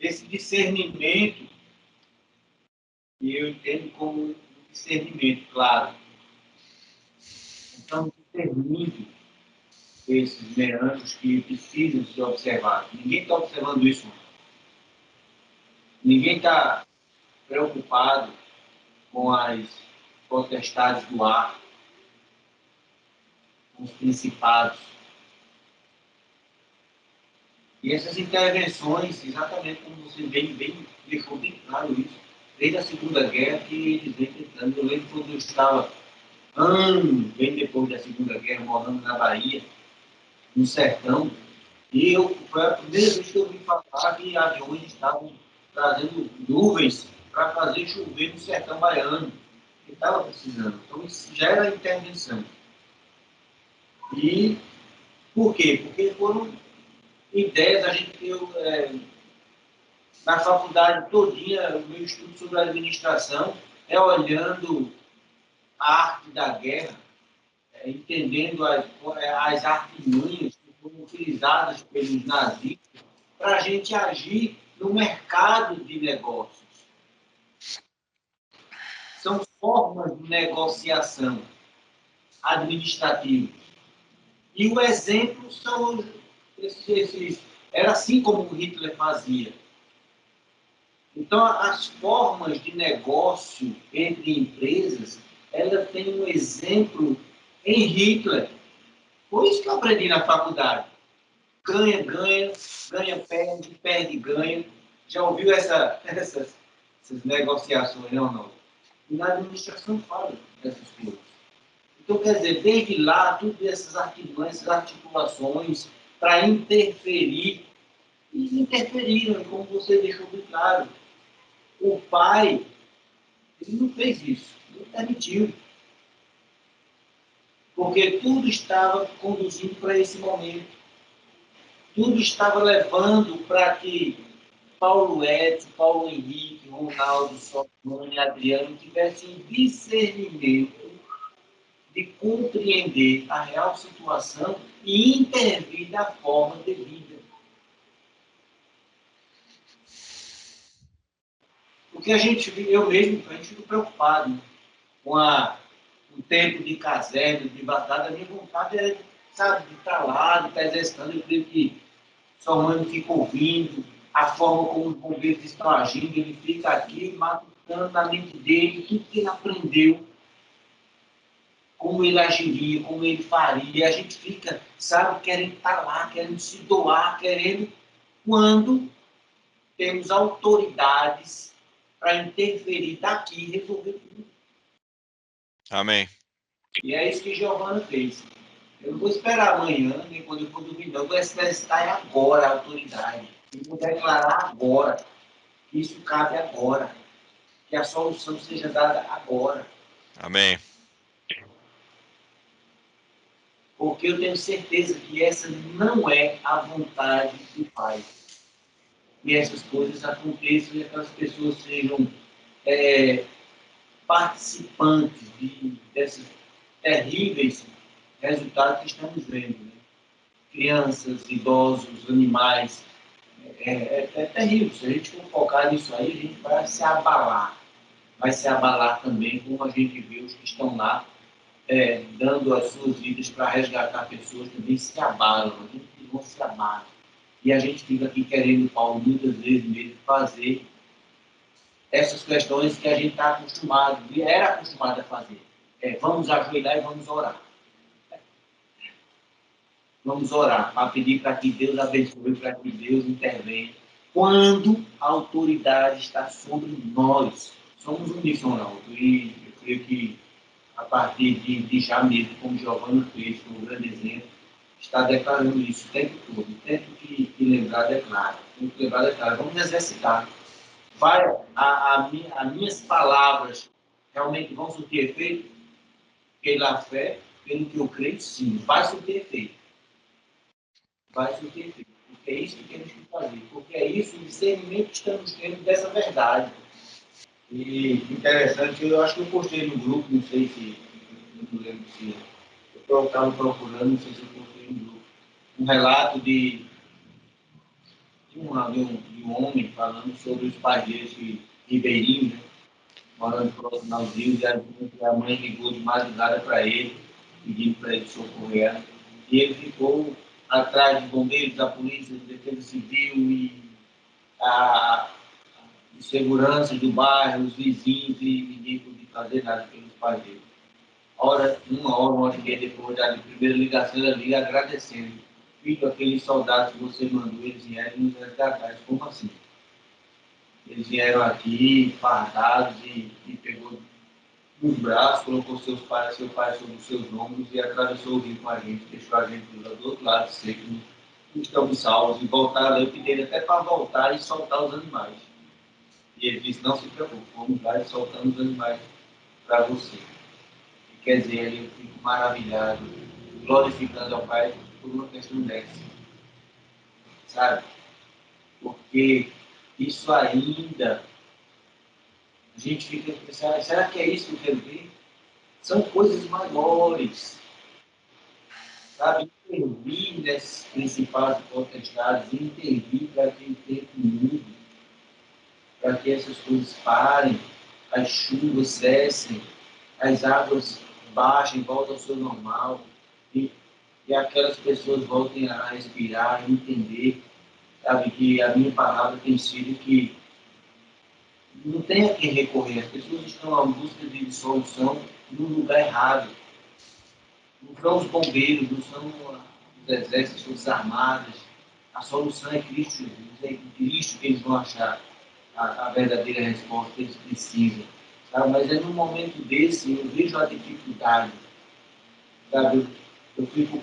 esse discernimento, e eu entendo como discernimento, claro. Então, discernindo esses meandros que precisam ser observados. Ninguém está observando isso. Ninguém está preocupado com as potestades do ar, com os principados. E essas intervenções, exatamente como você bem deixou bem claro isso, desde a Segunda Guerra que eles vêm tentando. Eu lembro quando eu estava anos, bem depois da Segunda Guerra, morando na Bahia, no sertão, e foi a primeira vez que eu ouvi falar que aviões estavam trazendo nuvens para fazer chover no sertão baiano, que estava precisando. Então, isso já era intervenção. E por quê? Porque foram ideias, a gente deu, na faculdade todinha, o meu estudo sobre administração é olhando a arte da guerra, entendendo as artimanhas que foram utilizadas pelos nazistas para a gente agir no mercado de negócios. São formas de negociação administrativa. E o exemplo são esses. Era assim como o Hitler fazia. Então, as formas de negócio entre empresas, ela tem um exemplo em Hitler. Foi isso que eu aprendi na faculdade. Ganha, perde, perde, ganha. Já ouviu essas negociações, não? E na administração fala dessas coisas. Então, quer dizer, desde lá, todas essas artimanhas, essas articulações para interferir, e interferiram, e como você deixou bem claro, o pai, ele não fez isso, não permitiu. Porque tudo estava conduzindo para esse momento. Tudo estava levando para que Paulo Edson, Paulo Henrique, Ronaldo, Solomone, Adriano tivessem discernimento de compreender a real situação e intervir da forma devida. Porque eu mesmo, a gente fica preocupado com o tempo de caserna, de batalha. A minha vontade é, sabe, de estar lá, de estar exercitando. Eu creio que sua mãe não fica ouvindo a forma como os bombeiros estão agindo, ele fica aqui matutando na mente dele tudo que ele aprendeu, como ele agiria, como ele faria. E a gente fica, sabe, querendo estar lá, querendo se doar, querendo, quando temos autoridades para interferir daqui e resolver tudo. Amém. E é isso que Giovana fez. Eu não vou esperar amanhã, nem quando eu for dormir, não. Eu vou exercitar agora a autoridade. Eu vou declarar agora que isso cabe agora. Que a solução seja dada agora. Amém. Porque eu tenho certeza que essa não é a vontade do Pai. E essas coisas aconteçam e aquelas pessoas sejam participantes desses terríveis resultados que estamos vendo. Né? Crianças, idosos, animais. É terrível. Se a gente for focar nisso aí, a gente vai se abalar. Vai se abalar também, como a gente vê os que estão lá dando as suas vidas para resgatar pessoas, também se abalam. A gente não se abala. E a gente fica aqui querendo, Paulo, muitas vezes mesmo fazer essas questões que a gente está acostumado, era acostumado a fazer. Vamos ajoelhar e vamos orar. Vamos orar para pedir para que Deus abençoe, para que Deus intervenha. Quando a autoridade está sobre nós, somos um missionário. E eu creio que, a partir de já mesmo, como Giovana fez, foi um grande exemplo, está declarando isso o tempo todo. O tempo que lembrar, declara. Vamos exercitar. As minhas palavras realmente vão surtir efeito? Pela fé, pelo que eu creio, sim. Vai surtir efeito. Vai surtir efeito. Porque é isso que temos que fazer. Porque é isso, o discernimento que estamos tendo dessa verdade. E interessante, eu acho que eu postei no grupo, não sei se, não lembro se eu estava procurando, não sei se eu postei no grupo, um relato de de um homem falando sobre os padeiros de Ribeirinho, né? Morando próximo aos rios, e a mãe ligou de madrugada para ele, pedindo para ele socorrer ela. E ele ficou atrás de bombeiros, da polícia, da defesa civil e a de segurança do bairro, os vizinhos, e ninguém podia fazer nada pelos padeiros. Uma hora e meia depois da primeira ligação, ela liga agradecendo. Filho, aqueles soldados que você mandou, eles vieram nos resgatar. Como assim? Eles vieram aqui, fardados, e pegou nos braços, colocou seu pai sobre os seus ombros e atravessou o rio com a gente, deixou a gente do outro lado seco, estamos salvos, e voltaram. Eu pedi ele até para voltar e soltar os animais. E ele disse, não se preocupe, vamos lá e soltamos os animais para você. E, quer dizer, eu fico maravilhado, glorificando ao Pai por uma questão dessa, sabe? Porque isso ainda, a gente fica pensando, será que é isso que eu quero ver? São coisas maiores, sabe? Intervir nesses principais potestades, intervir para que o tempo mude, para que essas coisas parem, as chuvas cessem, as águas baixem, voltem ao seu normal, e aquelas pessoas voltem a respirar, entender, sabe, que a minha palavra tem sido que não tem a quem recorrer. As pessoas estão à busca de solução no lugar errado. Não são os bombeiros, não são os exércitos, as forças armadas. A solução é Cristo Jesus. É em Cristo que eles vão achar a verdadeira resposta que eles precisam. Sabe? Mas é num momento desse, eu vejo a dificuldade. Sabe? Eu fico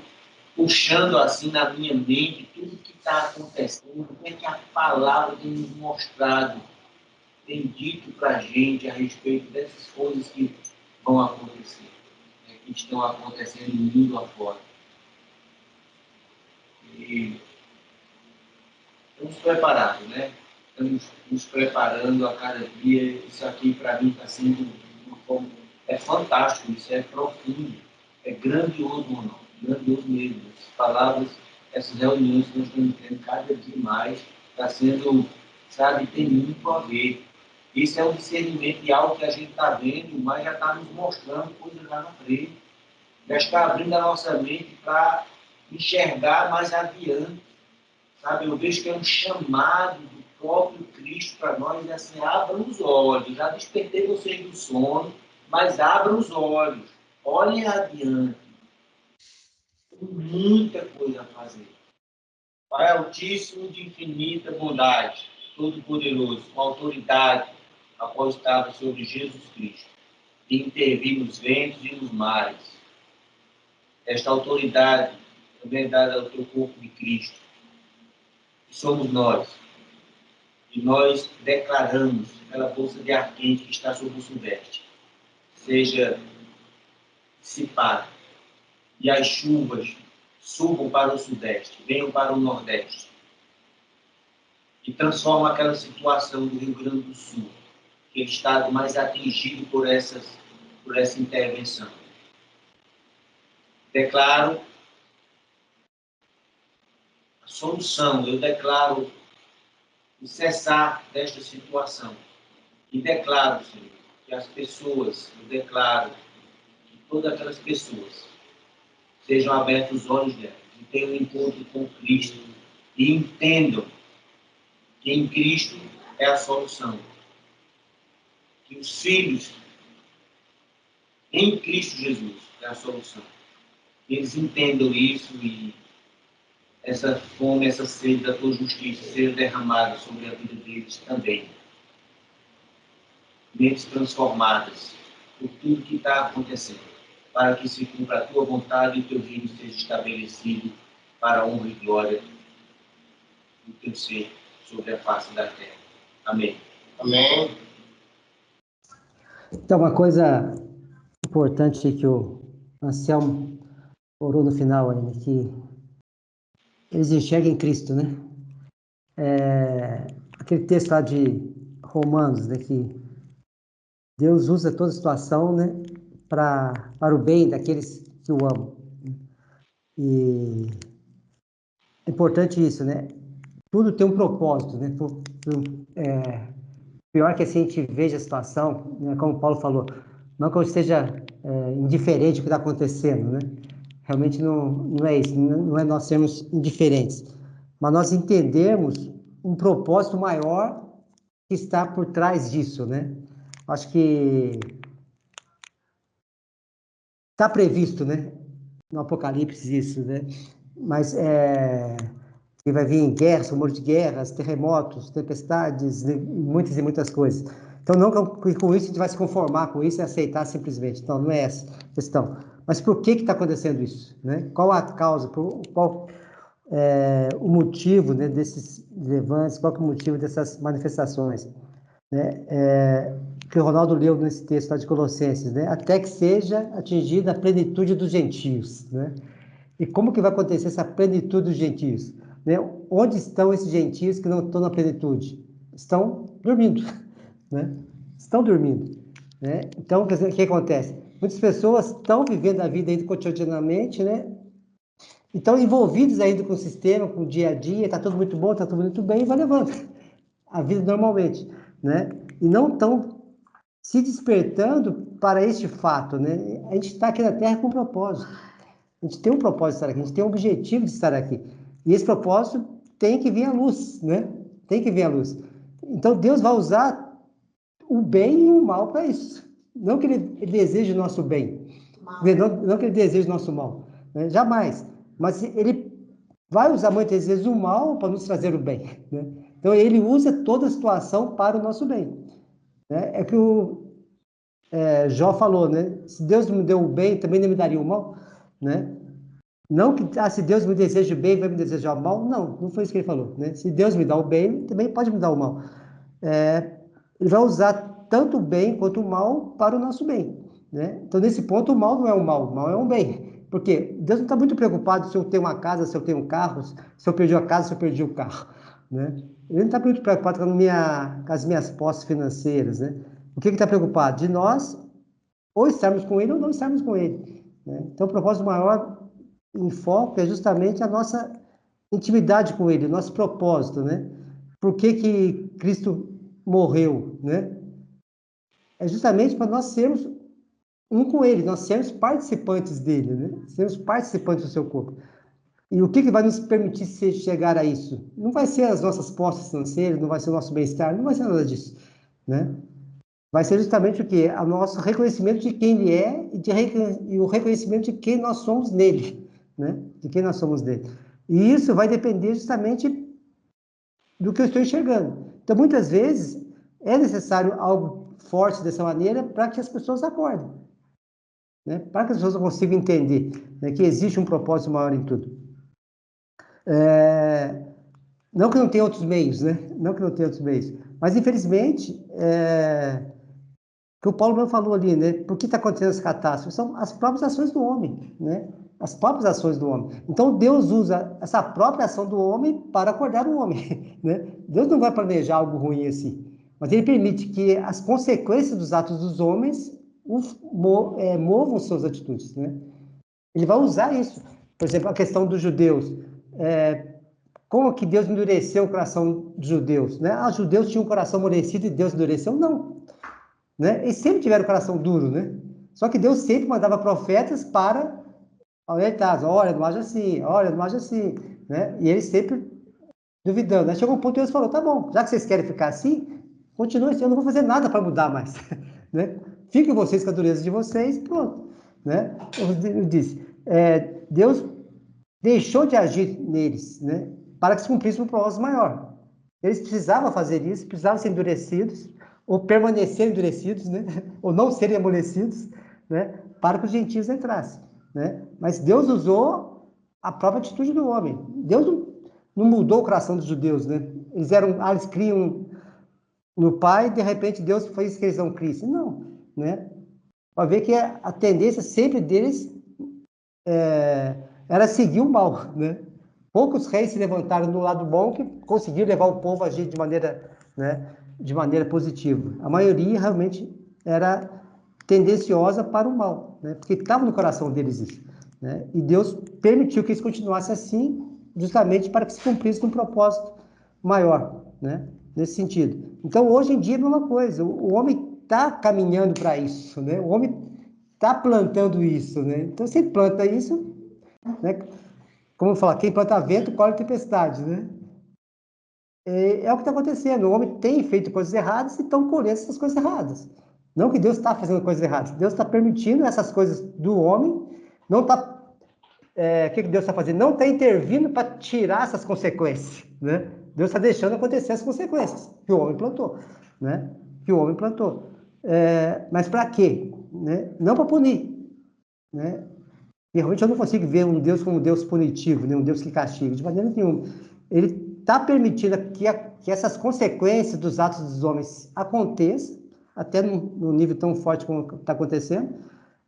puxando assim na minha mente tudo que está acontecendo, o que é que a palavra tem nos mostrado, tem dito para a gente a respeito dessas coisas que vão acontecer, né, que estão acontecendo no mundo afora. E estamos preparados, né? Estamos nos preparando a cada dia. Isso aqui, para mim, está sendo uma forma... É fantástico, isso é profundo, é grandioso, irmão, grandioso mesmo. Essas palavras, essas reuniões que nós estamos tendo cada dia mais, está sendo, sabe, tem muito a ver. Isso é um discernimento de algo que a gente está vendo, mas já está nos mostrando coisas lá na frente. Já está abrindo a nossa mente para enxergar mais adiante. Sabe, eu vejo que é um chamado do próprio Cristo para nós, e assim, abram os olhos. Já despertei vocês do sono, mas abram os olhos. Olhem adiante. Tem muita coisa a fazer. Pai Altíssimo, de infinita bondade, Todo-Poderoso, com autoridade, a qual estava sobre Jesus Cristo, de intervir nos ventos e nos mares. Esta autoridade também é dada ao teu corpo de Cristo, que somos nós. E nós declaramos aquela bolsa de ar quente que está sobre o sudeste, seja dissipada, e as chuvas subam para o sudeste, venham para o nordeste, e transforma aquela situação do Rio Grande do Sul, que é o estado mais atingido por essa intervenção. Declaro a solução, eu declaro o cessar desta situação. E declaro, Senhor, que as pessoas, eu declaro que todas aquelas pessoas sejam abertos os olhos delas e tenham um encontro com Cristo e entendam que em Cristo é a solução. Que os filhos em Cristo Jesus é a solução. Que eles entendam isso e essa fome, essa sede da tua justiça seja derramada sobre a vida deles também. Mentes transformadas por tudo que está acontecendo, para que se cumpra a tua vontade e o teu reino seja estabelecido para a honra e glória do teu ser sobre a face da terra. Amém. Amém. Então, uma coisa importante que o Anselmo orou no final ainda, que eles enxerguem Cristo, né? Aquele texto lá de Romanos, né, que Deus usa toda situação, né, para o bem daqueles que o amam. E é importante isso, né? tudo tem um propósito, né? Pior que assim a gente veja a situação, né? Como o Paulo falou, não que eu esteja indiferente ao que está acontecendo, né? Realmente não é isso, não é nós sermos indiferentes, mas nós entendermos um propósito maior que está por trás disso, né? Acho que está previsto, né? No Apocalipse isso, né? Mas que vai vir guerras, rumor de guerras, terremotos, tempestades, né? Muitas e muitas coisas. Então, não que com isso a gente vai se conformar com isso e aceitar simplesmente. Então, não é essa a questão. Mas por que está acontecendo isso? Né? Qual a causa? Qual o motivo, né, desses levantes? Qual é o motivo dessas manifestações? Né? Que o Ronaldo leu nesse texto lá de Colossenses, né? Até que seja atingida a plenitude dos gentios, né? E como que vai acontecer essa plenitude dos gentios? Né? Onde estão esses gentios que não estão na plenitude? Estão dormindo, né? Estão dormindo, né? Então, quer dizer, o que acontece? Muitas pessoas estão vivendo a vida ainda cotidianamente, né? E estão envolvidos ainda com o sistema, com o dia a dia, está tudo muito bom, está tudo muito bem, e vai levando a vida normalmente, né? E não estão se despertando para este fato, né? A gente está aqui na Terra com um propósito. A gente tem um propósito de estar aqui, a gente tem um objetivo de estar aqui. E esse propósito tem que vir à luz, né? Tem que vir à luz. Então, Deus vai usar o bem e o mal para isso. Não que ele deseje o nosso bem, não que ele deseje o nosso mal, né? Jamais. Mas ele vai usar muitas vezes o mal para nos trazer o bem, né? Então, ele usa toda a situação para o nosso bem, né? É que o Jó falou, né? Se Deus me deu o bem, também não me daria o mal, né? Não que, se Deus me deseja o bem, vai me desejar o mal. Não foi isso que ele falou, né? Se Deus me dá o bem, também pode me dar o mal. Ele vai usar tanto o bem quanto o mal para o nosso bem, né? Então, nesse ponto, o mal não é o mal é um bem. Porque Deus não está muito preocupado se eu tenho uma casa, se eu tenho um carro, se eu perdi a casa, se eu perdi o carro, né? Ele não está muito preocupado com as minhas posses financeiras, né? O que ele está preocupado? De nós ou estarmos com ele ou não estarmos com ele, né? Então, o propósito maior em foco é justamente a nossa intimidade com ele, o nosso propósito, né? Por que Cristo morreu, né? É justamente para nós sermos um com ele, nós sermos participantes dele, né? Sermos participantes do seu corpo. E o que vai nos permitir chegar a isso? Não vai ser as nossas posses financeiras, não vai ser o nosso bem-estar, não vai ser nada disso, né? Vai ser justamente o quê? O nosso reconhecimento de quem ele é e o reconhecimento de quem nós somos nele, né? De quem nós somos nele. E isso vai depender justamente do que eu estou enxergando. Então, muitas vezes, é necessário algo forte dessa maneira para que as pessoas acordem, né? Para que as pessoas consigam entender, né, que existe um propósito maior em tudo. Não que não tenha outros meios, né? Não que não tenha outros meios. Mas, infelizmente, que o Paulo mesmo falou ali, né? Por que está acontecendo essa catástrofe? São as próprias ações do homem, né? As próprias ações do homem. Então, Deus usa essa própria ação do homem para acordar o homem, né? Deus não vai planejar algo ruim assim, mas ele permite que as consequências dos atos dos homens movam suas atitudes, né? Ele vai usar isso. Por exemplo, a questão dos judeus. Como que Deus endureceu o coração dos judeus, né? Os judeus tinham um coração amolecido e Deus endureceu? Não. Né? Eles sempre tiveram o coração duro, né? Só que Deus sempre mandava profetas para alertar, olha, não age assim, olha, não age assim, né? E eles sempre duvidando. Aí chegou um ponto que Deus falou, tá bom, já que vocês querem ficar assim, continue assim, eu não vou fazer nada para mudar mais, né? Fiquem vocês com a dureza de vocês, pronto, né? Eu disse, Deus deixou de agir neles, né? Para que se cumprisse um propósito maior. Eles precisavam fazer isso, precisavam ser endurecidos, ou permanecer endurecidos, né? Ou não serem amolecidos, né? Para que os gentios entrassem, né? Mas Deus usou a própria atitude do homem. Deus não mudou o coração dos judeus, né? Eles criam no Pai, de repente Deus fez que eles não crissem. Não, né? Para ver que a tendência sempre deles era seguir o mal, né? Poucos reis se levantaram do lado bom que conseguiram levar o povo a agir de maneira, né, de maneira positiva. A maioria realmente era tendenciosa para o mal, né? Porque estava no coração deles isso, né? E Deus permitiu que eles continuassem assim, justamente para que se cumprisse um propósito maior, né? Nesse sentido. Então, hoje em dia é a mesma coisa. O homem está caminhando para isso, né? O homem está plantando isso, né? Então, se planta isso, né? Como falar, quem planta vento, colhe tempestade, né? É o que está acontecendo. O homem tem feito coisas erradas e estão colhendo essas coisas erradas. Não que Deus está fazendo coisas erradas. Deus está permitindo essas coisas do homem. Não está. O que Deus está fazendo? Não está intervindo para tirar essas consequências, né? Deus está deixando acontecer as consequências que o homem plantou, né? Que o homem plantou. Mas para quê? Né? Não para punir, né? E realmente eu não consigo ver um Deus como um Deus punitivo, né? Um Deus que castiga, de maneira nenhuma. Ele está permitindo que essas consequências dos atos dos homens aconteçam, até num nível tão forte como está acontecendo,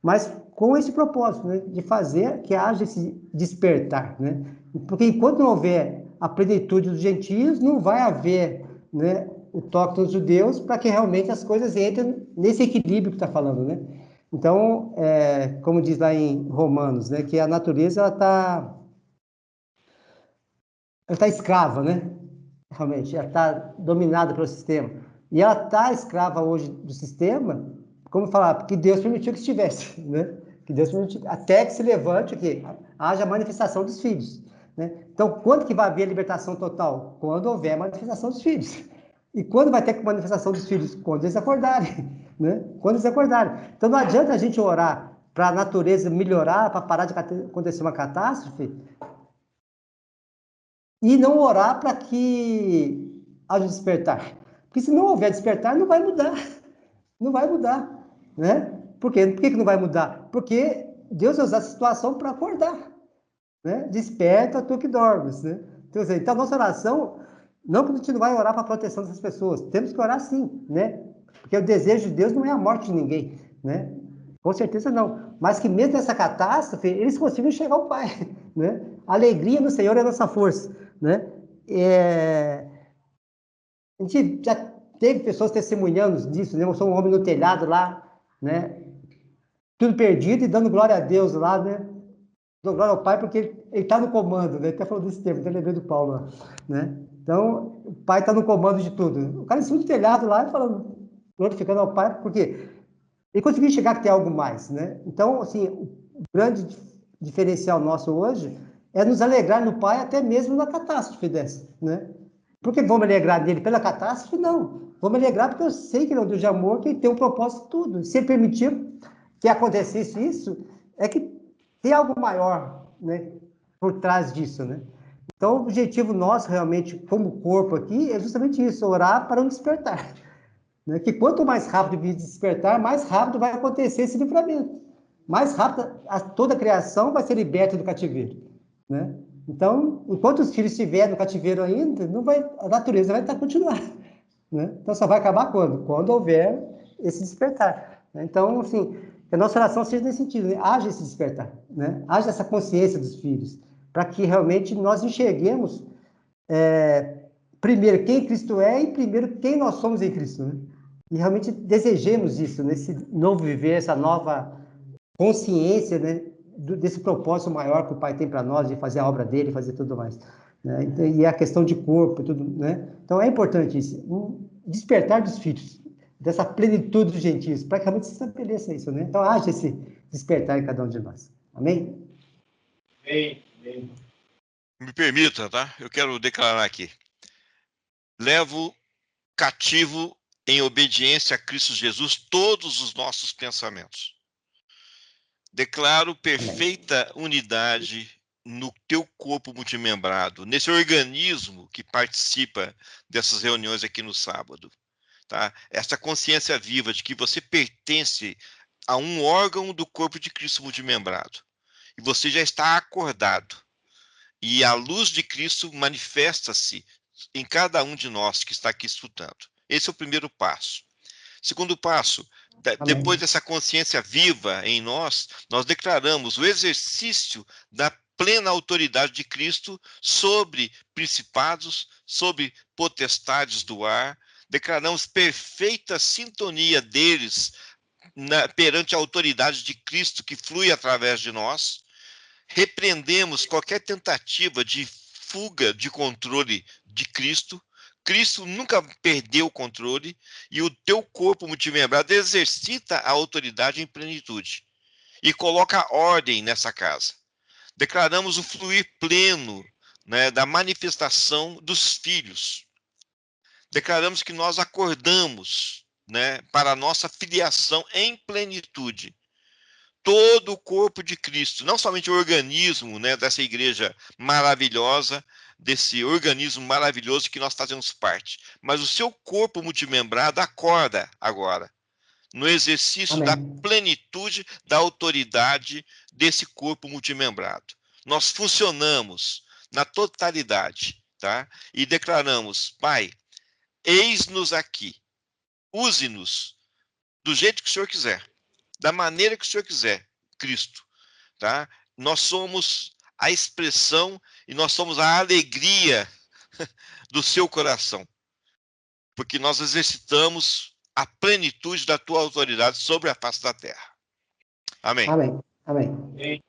mas com esse propósito, né? De fazer que haja esse despertar, né? Porque enquanto não houver a plenitude dos gentios, não vai haver, né, o toque dos judeus para que realmente as coisas entrem nesse equilíbrio que está falando, né? Então, como diz lá em Romanos, né, que a natureza ela tá escrava, né? Realmente, ela está dominada pelo sistema. E ela está escrava hoje do sistema, como falar, porque Deus permitiu que estivesse, né? Que Deus permitiu, até que se levante, que haja manifestação dos filhos, né? Então, quando que vai haver a libertação total? Quando houver a manifestação dos filhos. E quando vai ter manifestação dos filhos? Quando eles acordarem, né? Quando eles acordarem. Então, não adianta a gente orar para a natureza melhorar, para parar de acontecer uma catástrofe, e não orar para que haja despertar. Porque se não houver despertar, não vai mudar. Não vai mudar, né? Por quê? Por que não vai mudar? Porque Deus vai usar a situação para acordar, né? Desperta tu que dormes, né? Então, a nossa oração, não que a gente não vai orar para a proteção dessas pessoas, temos que orar sim, né? Porque o desejo de Deus não é a morte de ninguém, né? Com certeza não. Mas que mesmo nessa catástrofe, eles consigam chegar ao Pai, né? A alegria no Senhor é a nossa força, né? A gente já teve pessoas testemunhando disso, né? Eu sou um homem no telhado lá, né? Tudo perdido e dando glória a Deus lá, né? Dando glória ao Pai porque ele está no comando, né? Ele até falou desse tempo, até lembrei do Paulo lá, né? Então, o Pai está no comando de tudo. O cara em cima do telhado lá, falando, glorificando ao Pai, porque ele conseguiu enxergar que tem algo mais, né? Então, assim, o grande diferencial nosso hoje é nos alegrar no Pai até mesmo na catástrofe dessa, né? Por que vamos alegrar nele pela catástrofe? Não. Vamos alegrar porque eu sei que ele é um Deus de amor, que ele tem um propósito tudo. Se ele permitir que acontecesse isso, é que tem algo maior, né, por trás disso, né? Então, o objetivo nosso, realmente, como corpo aqui, é justamente isso, orar para um despertar. Né? Que quanto mais rápido vir despertar, mais rápido vai acontecer esse livramento. Mais rápido toda a criação vai ser liberta do cativeiro, né? Então, enquanto os filhos estiverem no cativeiro ainda, não vai, a natureza vai estar continuar, né? Então, só vai acabar quando? Quando houver esse despertar, né? Então, assim, que a nossa oração seja nesse sentido, né? Haja esse despertar, né? Haja essa consciência dos filhos, para que realmente nós enxerguemos primeiro quem Cristo é e primeiro quem nós somos em Cristo, né? E realmente desejemos isso, nesse novo viver, essa nova consciência, né, desse propósito maior que o Pai tem para nós, de fazer a obra dele, fazer tudo mais, né? Então, e a questão de corpo, tudo, né? Então é importante isso, um despertar dos filhos, dessa plenitude dos gentios, para que realmente se estabeleça isso, né? Então haja esse despertar em cada um de nós. Amém? Amém. Amém. Me permita, tá? Eu quero declarar aqui. Levo cativo em obediência a Cristo Jesus todos os nossos pensamentos. Declaro perfeita unidade no teu corpo multimembrado, nesse organismo que participa dessas reuniões aqui no sábado, tá? Essa consciência viva de que você pertence a um órgão do corpo de Cristo multimembrado. E você já está acordado. E a luz de Cristo manifesta-se em cada um de nós que está aqui escutando. Esse é o primeiro passo. Segundo passo, depois dessa consciência viva em nós, nós declaramos o exercício da plena autoridade de Cristo sobre principados, sobre potestades do ar. Declaramos perfeita sintonia deles perante a autoridade de Cristo que flui através de nós. Repreendemos qualquer tentativa de fuga de controle de Cristo, Cristo nunca perdeu o controle e o teu corpo multimembrado exercita a autoridade em plenitude e coloca ordem nessa casa. Declaramos o fluir pleno, né, da manifestação dos filhos. Declaramos que nós acordamos, né, para a nossa filiação em plenitude. Todo o corpo de Cristo, não somente o organismo, né, dessa igreja maravilhosa, desse organismo maravilhoso que nós fazemos parte, mas o seu corpo multimembrado acorda agora, no exercício Amém. da plenitude da autoridade desse corpo multimembrado. Nós funcionamos na totalidade, tá? E declaramos, Pai, eis-nos aqui, use-nos do jeito que o Senhor quiser, da maneira que o Senhor quiser, Cristo, tá? Nós somos a expressão e nós somos a alegria do seu coração, porque nós exercitamos a plenitude da tua autoridade sobre a face da terra. Amém. Amém. Amém.